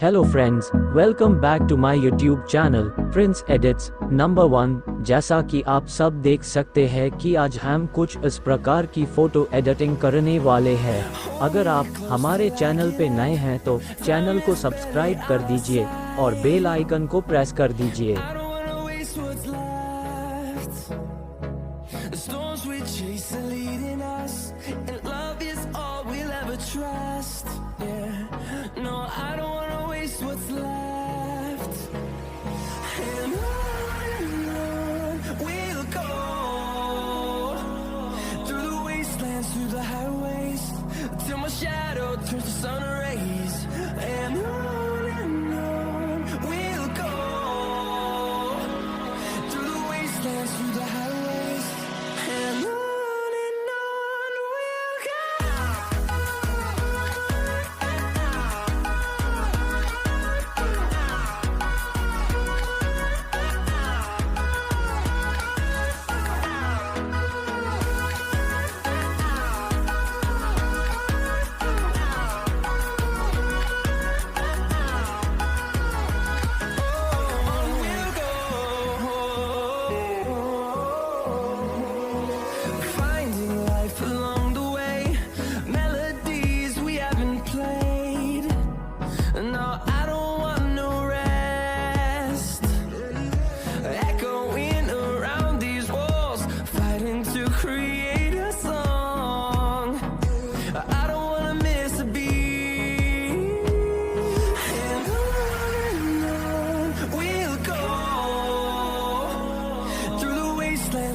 Hello friends, welcome back to my YouTube channel prince edits number 1। जैसा कि आप सब देख सकते हैं कि आज हम कुछ इस प्रकार की फोटो एडिटिंग करने वाले हैं। अगर आप हमारे चैनल पे नए हैं तो चैनल को सब्सक्राइब कर दीजिए और बेल आइकन को प्रेस कर दीजिए। What's left, and on we'll go, through the wastelands, through the highways, till my shadow turns to sun rays, and on we'll go, through the wastelands, through the highways, and on we'll go.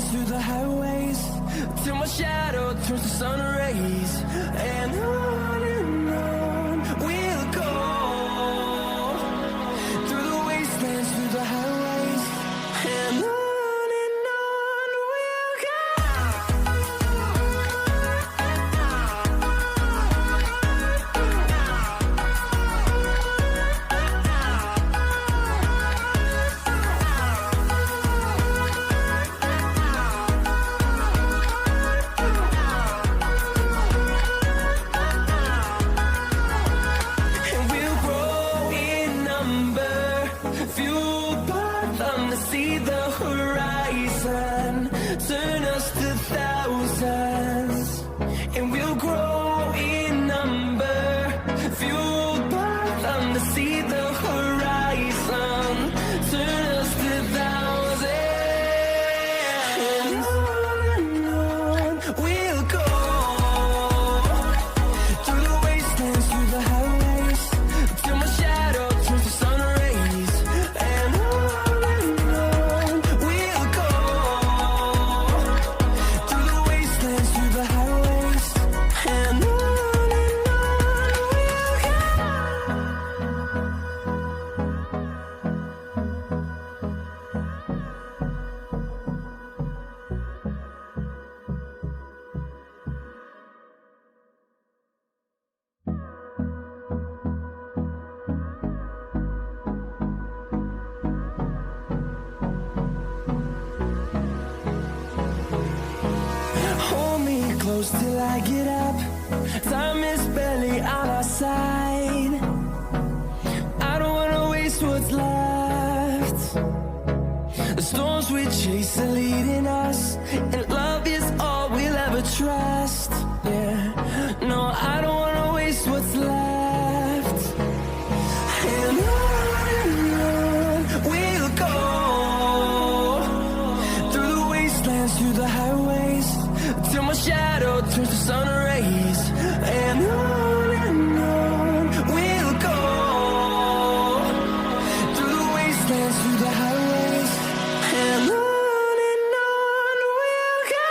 Through the highways, till my shadow turns to sun rays, and on we'll go, through the wastelands, through the highways, and on we'll go. See the horizon, turn us to thousands, and we'll grow in number, fueled by them to see the horizon, turn us to thousands, and on we'll go, through the wastelands, through the highways, till my shadow turns to sun rays, and close till I get up. Time is barely on our side. I don't wanna waste what's left. The storms we chase are leading us, and love is all we'll ever trust. Yeah, no, I don't wanna waste what's left. And on we'll go, through the wastelands, through the highways, till my shadow turns to sun rays, and on we'll go, through the wastelands, through the highways, and on we'll go.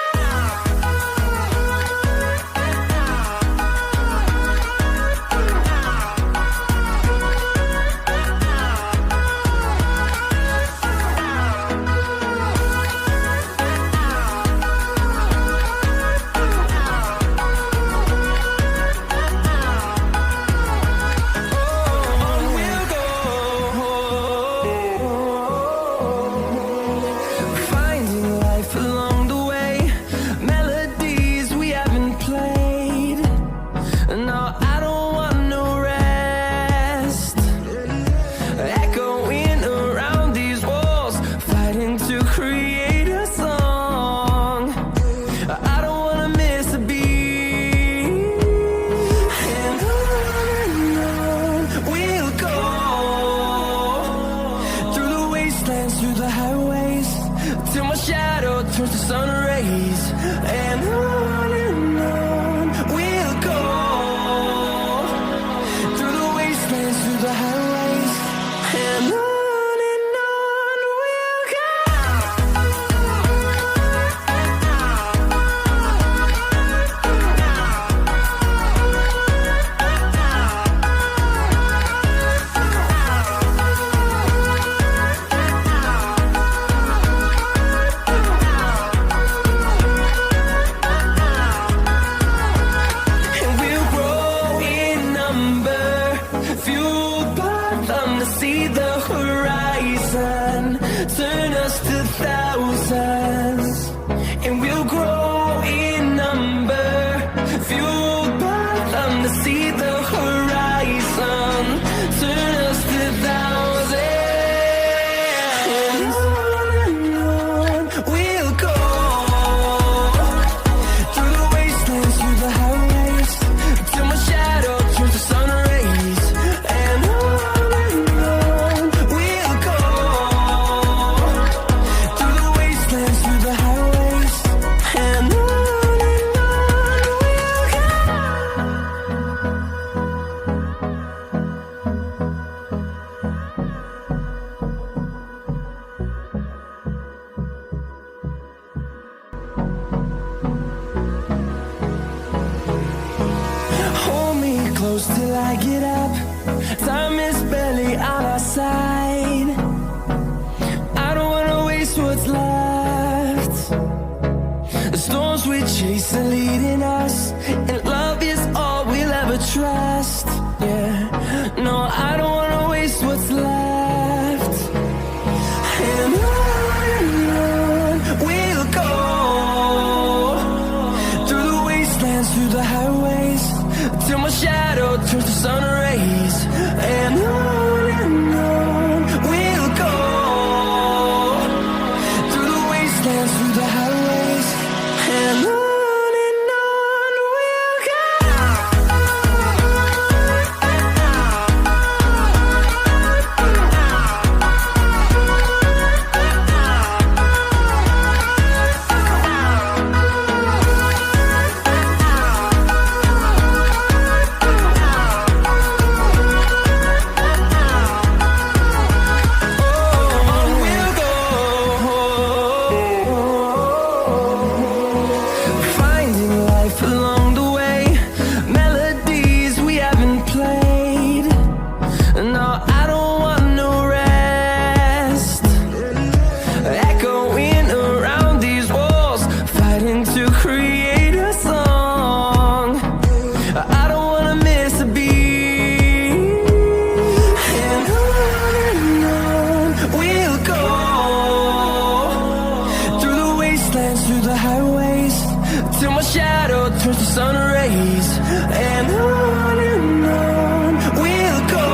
turns to sun rays, and on we'll go, through the wastelands, through the highways, and on we'll go. See the horizon, turn us to thousands, and we'll grow in number, fueled by them to see the horizon, turn us to thousands, and on we'll go, through the wastelands, through the highways, till my shadow turns to sun rays, and on close till I get up. Time is barely on our side. I don't wanna waste what's left. The storms we chase are leading us, and love is all we'll ever trust. Yeah, no, I don't wanna waste what's left. And on we'll go, through the wastelands, through the highways, till my shadow turns to sun rays, and on we'll go, through the wastelands, through the highways, and on we'll go. Through the highways, till my shadow turns to sun rays, and on we'll go,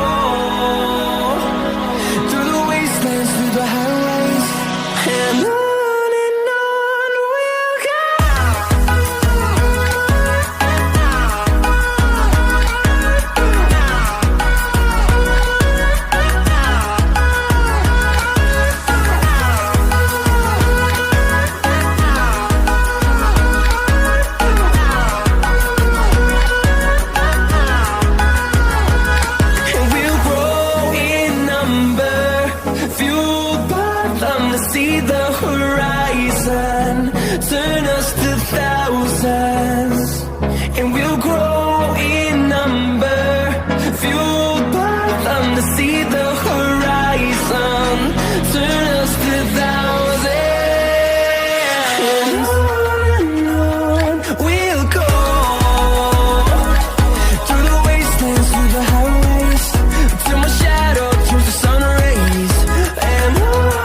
through the wastelands, through the highways, and on we'll go. See the horizon, turn us to thousands, and we'll grow in number, fueled by them to see the horizon, turn us to thousands, and on we'll go, through the wastelands, through the highways, till my shadow turns to sun rays, and on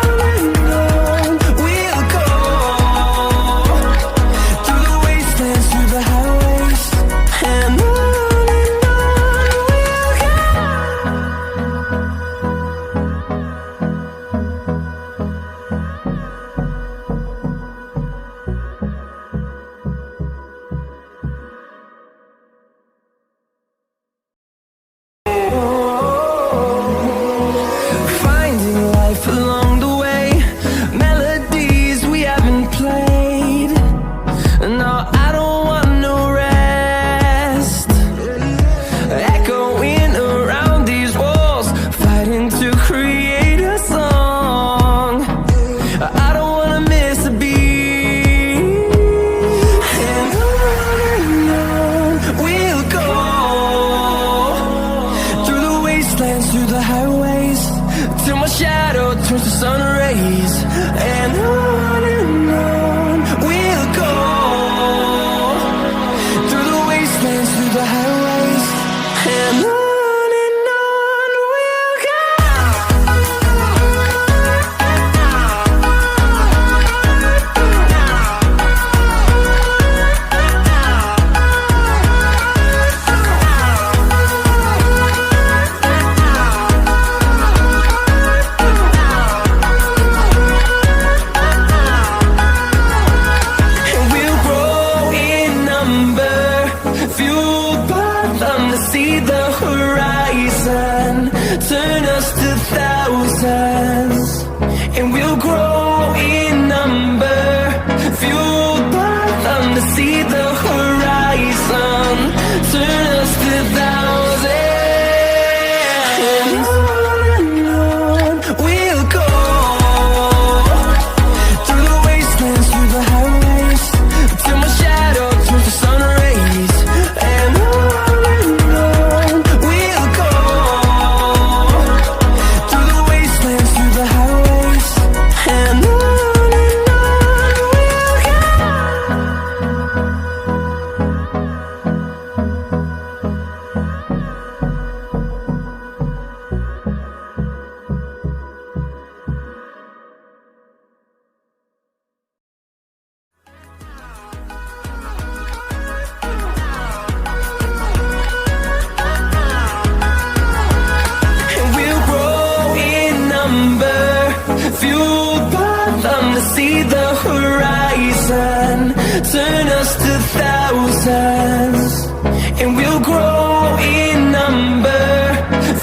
highways, till my shadow turns to sun rays. And on we'll go, through the wastelands, through the highways. And on we'll go. See the horizon, turn us to thousands, and we'll grow in number, fueled by them to see the horizon, turn us to thousands, and on we'll go, through the wastelands, through the highways, till my shadow turns to sun rays. And fueled by them to see the horizon, turn us to thousands, and we'll grow in number,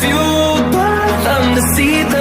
fueled by them to see the